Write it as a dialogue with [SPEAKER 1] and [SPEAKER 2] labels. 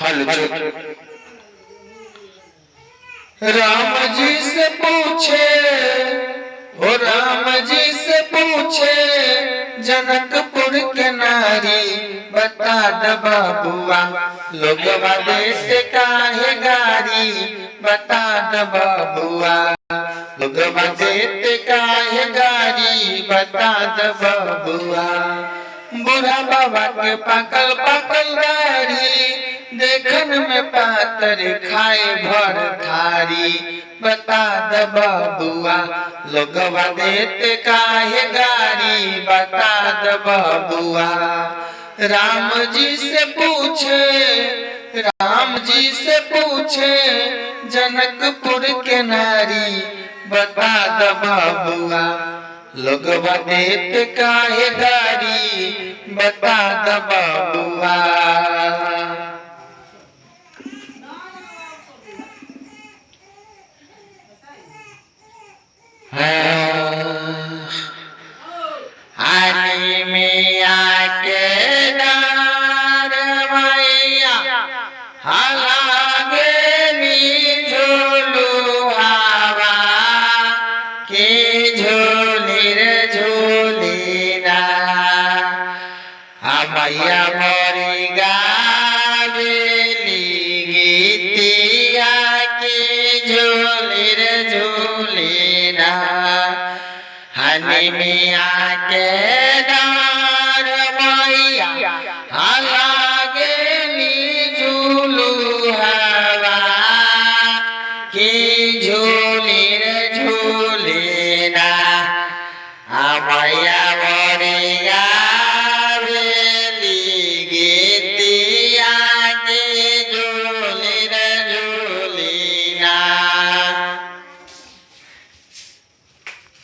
[SPEAKER 1] हल राम जी से पूछे, ओ राम जी से पूछे जनकपुर के नारी, बता द बबुआ लोगवा देत काहे गारी, बता द बबुआ लोगवा देत काहे गारी, बता द बबुआ। बूढ़ा बाबा के पाकल पाकल दाढ़ी, देखन में पातर खाए भर थारी, बता द बबुआ लोगवा देत काहे गारी, बता द बबुआ। राम जी से पूछे, राम जी से पूछे जनकपुर के नारी, बता द बबुआ लोगवा देत काहे गारी, बता द बबुआ। आनी मिया के डार मैया हलागे नी झोलू हवा के झोली रे झोली ना, मैया मोरी गावेली गीतिया के झोली रे झोली ना, हनी मिया के